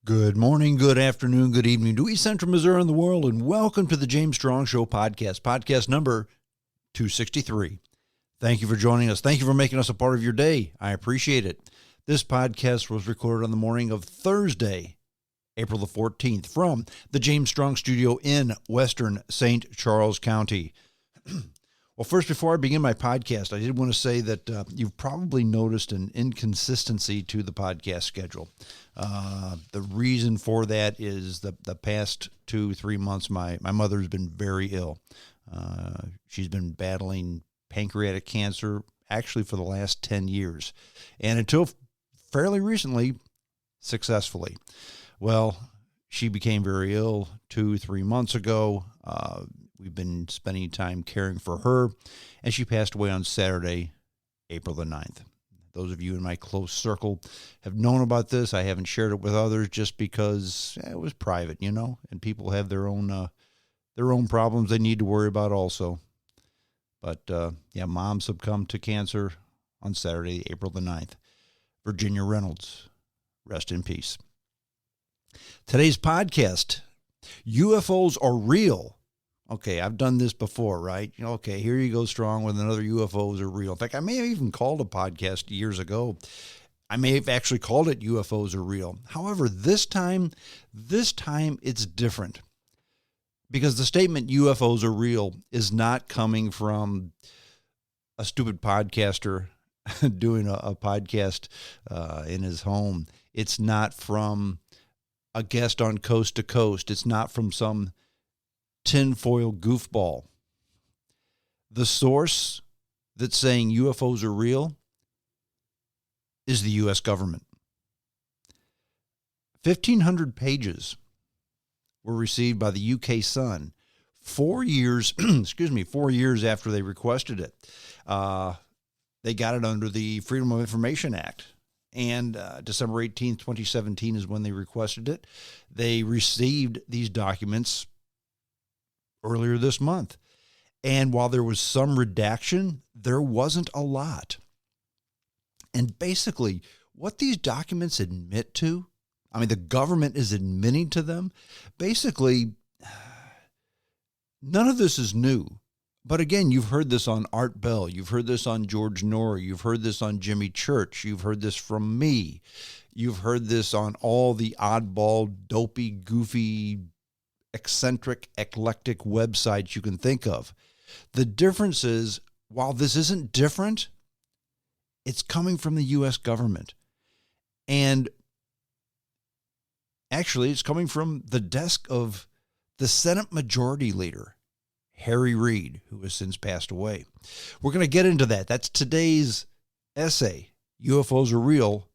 Good morning, good afternoon, good evening to East Central Missouri and the world, and welcome to the James Strong Show podcast number 263. Thank you for joining us. Thank you for making us a part of your day. I appreciate it. This podcast was recorded on the morning of Thursday, April the 14th, from the James Strong Studio in western St. Charles County. Well, first, before I begin my podcast, I did want to say that you've probably noticed an inconsistency to the podcast schedule. The reason for that is the past 2-3 months, my mother's been very ill. She's been battling pancreatic cancer actually for the last 10 years, and until fairly recently, successfully. Well, she became very ill 2-3 months ago. We've been spending time caring for her, and she passed away on Saturday, April the 9th. Those of you in my close circle have known about this. I haven't shared it with others just because it was private, and people have their own problems they need to worry about also. But, Mom succumbed to cancer on Saturday, April the 9th. Virginia Reynolds, rest in peace. Today's podcast, UFOs are real. Okay, I've done this before, right? Okay, here you go, Strong, with another UFOs are real. In fact, I may have even called a podcast years ago. I may have actually called it UFOs are real. However, this time it's different. Because the statement UFOs are real is not coming from a stupid podcaster doing a podcast in his home. It's not from a guest on Coast to Coast. It's not from some tinfoil goofball. The source that's saying UFOs are real is the U.S. government. 1,500 pages were received by the UK Sun 4 years, 4 years after they requested it. They got it under the Freedom of Information Act. And December 18th, 2017 is when they requested it. They received these documents earlier this month. And while there was some redaction, there wasn't a lot. And basically, what these documents admit to, the government is admitting to them. Basically, none of this is new. But again, you've heard this on Art Bell. You've heard this on George Norrie. You've heard this on Jimmy Church. You've heard this from me. You've heard this on all the oddball, dopey, goofy, eccentric, eclectic websites you can think of. The difference is, while this isn't different, it's coming from the U.S. government. And actually, it's coming from the desk of the Senate Majority Leader, Harry Reid, who has since passed away. We're going to get into that. That's today's essay. UFOs are real.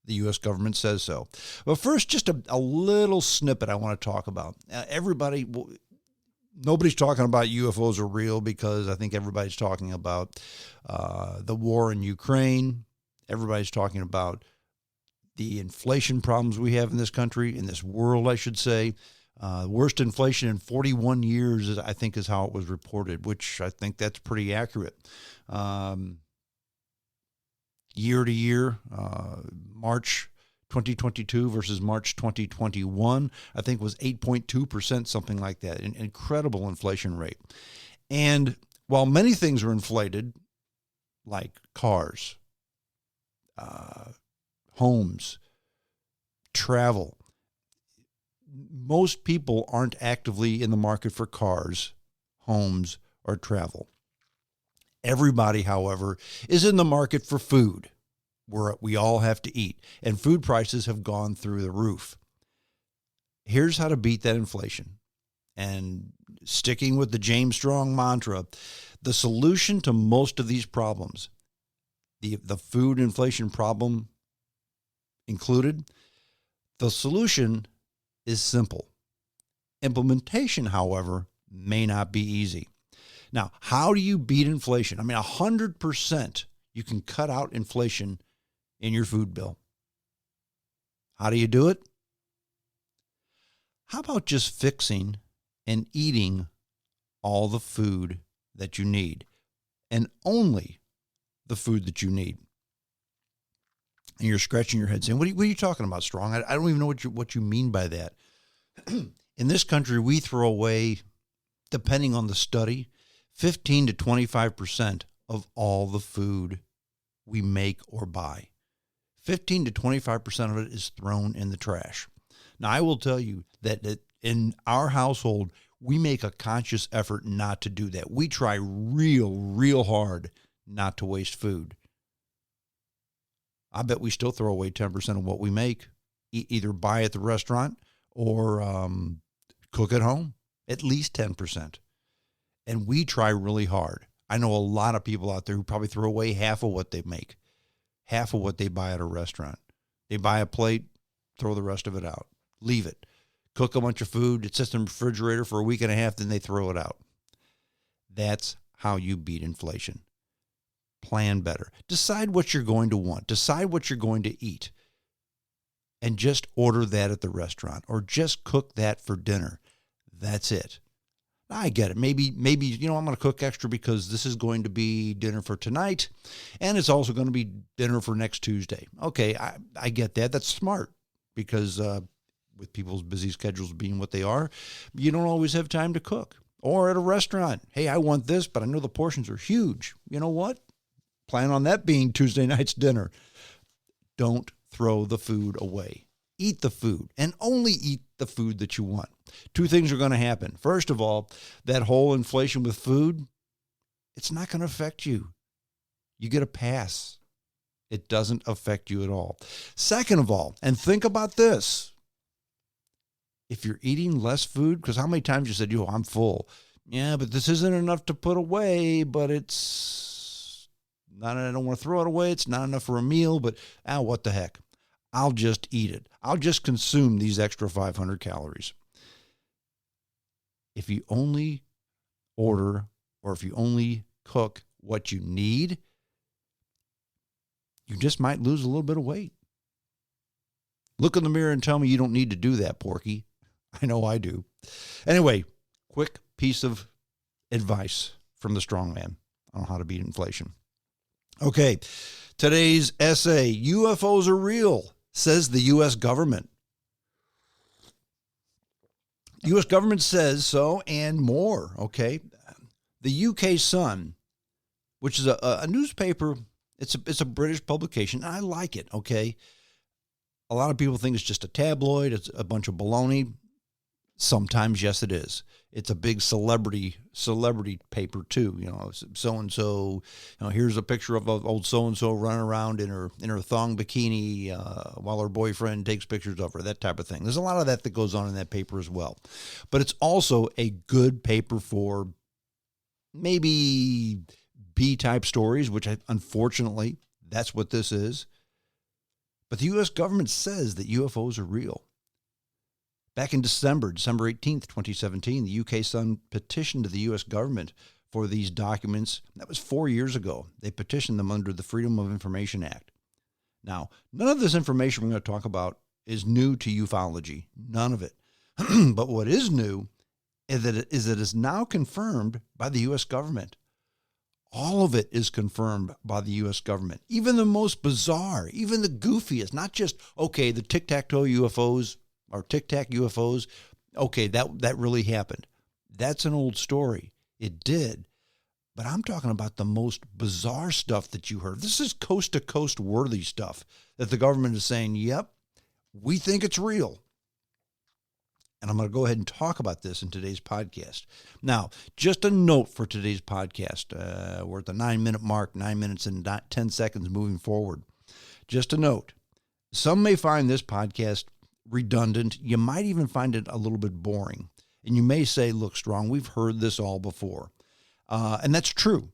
The U.S. government says so. But first, just a little snippet I want to talk about. Nobody's talking about UFOs are real because I think everybody's talking about the war in Ukraine. Everybody's talking about the inflation problems we have in this country, in this world, I should say. Worst inflation in 41 years, I think, is how it was reported, which I think that's pretty accurate. Year to year, March 2022 versus March 2021, I think was 8.2%, something like that, an incredible inflation rate. And while many things are inflated, like cars, homes, travel, most people aren't actively in the market for cars, homes, or travel. Everybody, however, is in the market for food, where we all have to eat, and food prices have gone through the roof. Here's how to beat that inflation. And sticking with the James Strong mantra, the solution to most of these problems, the food inflation problem included, the solution is simple. Implementation, however, may not be easy. Now, how do you beat inflation? 100% you can cut out inflation in your food bill. How do you do it? How about just fixing and eating all the food that you need, and only the food that you need? And you're scratching your head saying, what are you talking about, Strong? I don't even know what you mean by that. In this country, we throw away, depending on the study, 15 to 25% of all the food we make or buy. 15 to 25% of it is thrown in the trash. Now, I will tell you that in our household, we make a conscious effort not to do that. We try real hard not to waste food. I bet we still throw away 10% of what we make, either buy at the restaurant or cook at home, at least 10%. And we try really hard. I know a lot of people out there who probably throw away half of what they make, half of what they buy at a restaurant. They buy a plate, throw the rest of it out, leave it. Cook a bunch of food, it sits in the refrigerator for a week and a half, then they throw it out. That's how you beat inflation. Plan better. Decide what you're going to want. Decide what you're going to eat. And just order that at the restaurant or just cook that for dinner. That's it. I get it. Maybe, I'm going to cook extra because this is going to be dinner for tonight and it's also going to be dinner for next Tuesday. Okay, I get that. That's smart because with people's busy schedules being what they are, you don't always have time to cook. Or at a restaurant, hey, I want this, but I know the portions are huge. You know what? Plan on that being Tuesday night's dinner. Don't throw the food away. Eat the food and only eat the food that you want. Two things are going to happen. First of all, that whole inflation with food, it's not going to affect you. You get a pass. It doesn't affect you at all. Second of all, and think about this. If you're eating less food, because how many times you said, I'm full. Yeah, but this isn't enough to put away, but it's not, I don't want to throw it away. It's not enough for a meal, but what the heck? I'll just eat it. I'll just consume these extra 500 calories. If you only order or if you only cook what you need, you just might lose a little bit of weight. Look in the mirror and tell me you don't need to do that, Porky. I know I do. Anyway, quick piece of advice from the strong man on how to beat inflation. Okay, today's essay, UFOs are real, says the U.S. government. The U.S. government says so and more, okay? The UK Sun, which is a newspaper, it's a British publication. I like it, okay? A lot of people think it's just a tabloid. It's a bunch of baloney. Sometimes, yes, it is. It's a big celebrity paper too. So-and-so, here's a picture of old so-and-so running around in her thong bikini while her boyfriend takes pictures of her, that type of thing. There's a lot of that goes on in that paper as well. But it's also a good paper for maybe B-type stories, which unfortunately, that's what this is. But the U.S. government says that UFOs are real. Back in December 18th, 2017, the UK Sun petitioned to the U.S. government for these documents. That was 4 years ago. They petitioned them under the Freedom of Information Act. Now, none of this information we're going to talk about is new to ufology. None of it. But what is new is that it is now confirmed by the U.S. government. All of it is confirmed by the U.S. government. Even the most bizarre, even the goofiest, not just, okay, the tic-tac-toe UFOs, or tic-tac UFOs, okay, that really happened. That's an old story. It did. But I'm talking about the most bizarre stuff that you heard. This is coast-to-coast worthy stuff that the government is saying, yep, we think it's real. And I'm going to go ahead and talk about this in today's podcast. Now, just a note for today's podcast. We're at the 9-minute mark, 9 minutes and 10 seconds moving forward. Just a note. Some may find this podcast redundant. You might even find it a little bit boring. And you may say, look, Strong, we've heard this all before. And that's true.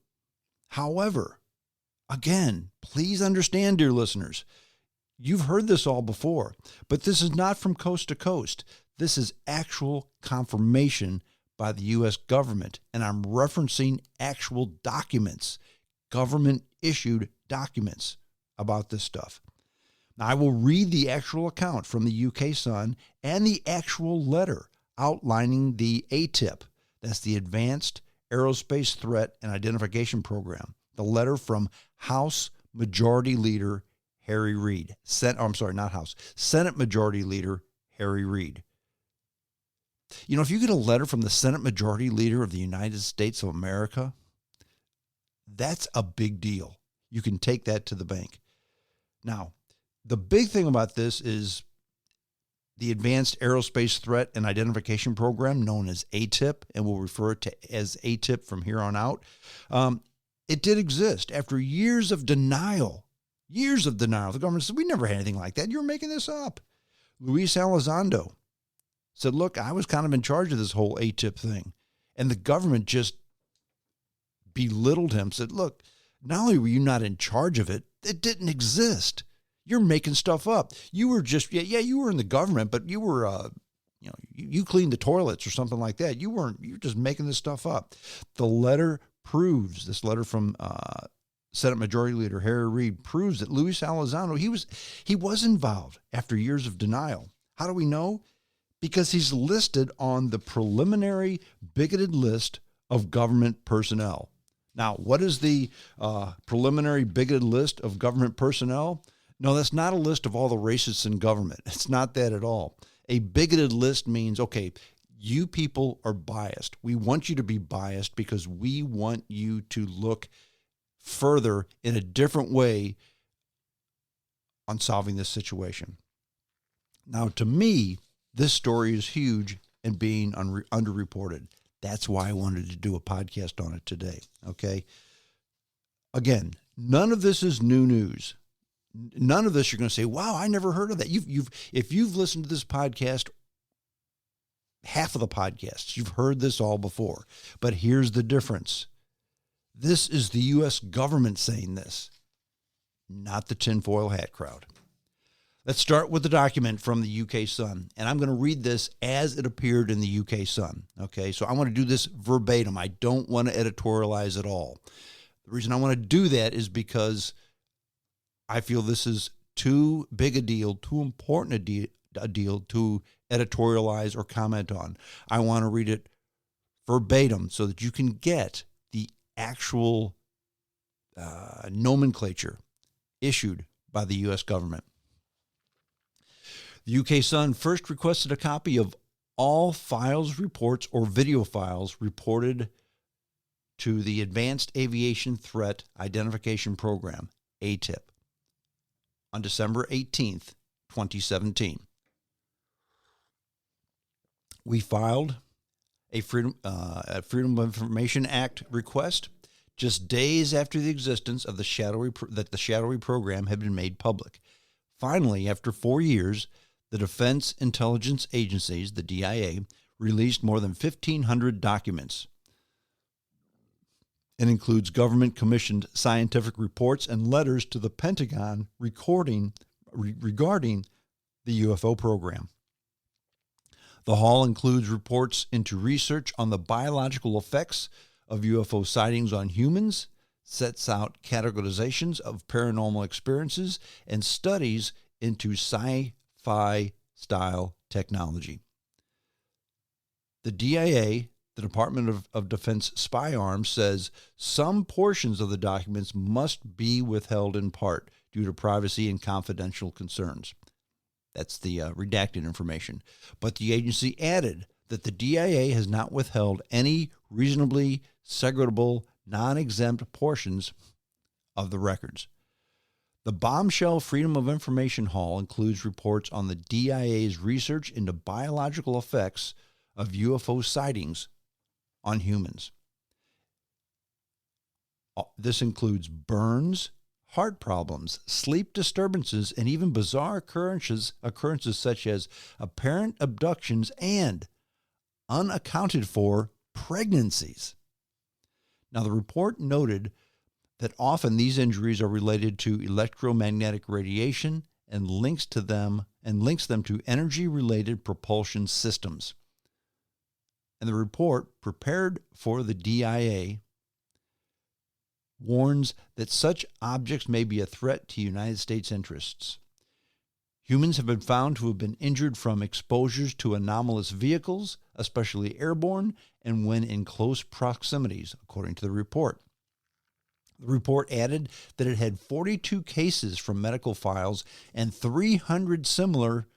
However, again, please understand, dear listeners, you've heard this all before, but this is not from coast to coast. This is actual confirmation by the U.S. government. And I'm referencing actual documents, government-issued documents about this stuff. Now, I will read the actual account from the UK Sun and the actual letter outlining the ATIP. That's the Advanced Aerospace Threat and Identification Program. The letter from House Majority Leader Harry Reid. Senate Majority Leader Harry Reid. You know, if you get a letter from the Senate Majority Leader of the United States of America, that's a big deal. You can take that to the bank. Now, the big thing about this is the Advanced Aerospace Threat and Identification Program, known as ATIP, and we'll refer to it as ATIP from here on out. It did exist after years of denial. The government said, we never had anything like that. You're making this up. Luis Elizondo said, look, I was kind of in charge of this whole ATIP thing. And the government just belittled him, said, look, not only were you not in charge of it, it didn't exist. You're making stuff up. You were just, you were in the government, but you were, you cleaned the toilets or something like that. You're just making this stuff up. The letter proves, this letter from Senate Majority Leader Harry Reid proves that Luis Elizondo, he was involved after years of denial. How do we know? Because he's listed on the preliminary bigoted list of government personnel. Now, what is the preliminary bigoted list of government personnel? No, that's not a list of all the racists in government. It's not that at all. A bigoted list means, okay, you people are biased. We want you to be biased because we want you to look further in a different way on solving this situation. Now, to me, this story is huge and being underreported. That's why I wanted to do a podcast on it today, okay? Again, none of this is new news. None of this you're going to say, wow, I never heard of that. If you've listened to this podcast, half of the podcasts, you've heard this all before. But here's the difference. This is the U.S. government saying this, not the tinfoil hat crowd. Let's start with the document from the UK Sun, and I'm going to read this as it appeared in the UK Sun, okay? So I want to do this verbatim. I don't want to editorialize at all. The reason I want to do that is because I feel this is too big a deal, too important a deal to editorialize or comment on. I want to read it verbatim so that you can get the actual nomenclature issued by the U.S. government. The UK Sun first requested a copy of all files, reports, or video files reported to the Advanced Aviation Threat Identification Program, ATIP, on December 18th, 2017. We filed a Freedom of Information Act request just days after the existence of the shadowy program had been made public. Finally, after 4 years, the Defense Intelligence Agencies, the DIA, released more than 1,500 documents. It includes government-commissioned scientific reports and letters to the Pentagon regarding the UFO program. The haul includes reports into research on the biological effects of UFO sightings on humans, sets out categorizations of paranormal experiences, and studies into sci-fi-style technology. The DIA, the Department of Defense Spy Arm, says some portions of the documents must be withheld in part due to privacy and confidential concerns. That's the redacted information. But the agency added that the DIA has not withheld any reasonably segregable, non-exempt portions of the records. The bombshell Freedom of Information haul includes reports on the DIA's research into biological effects of UFO sightings on humans. This includes burns, heart problems, sleep disturbances, and even bizarre occurrences such as apparent abductions and unaccounted for pregnancies. Now, the report noted that often these injuries are related to electromagnetic radiation and links them to energy-related propulsion systems. And the report, prepared for the DIA, warns that such objects may be a threat to United States interests. Humans have been found to have been injured from exposures to anomalous vehicles, especially airborne, and when in close proximities, according to the report. The report added that it had 42 cases from medical files and 300 similar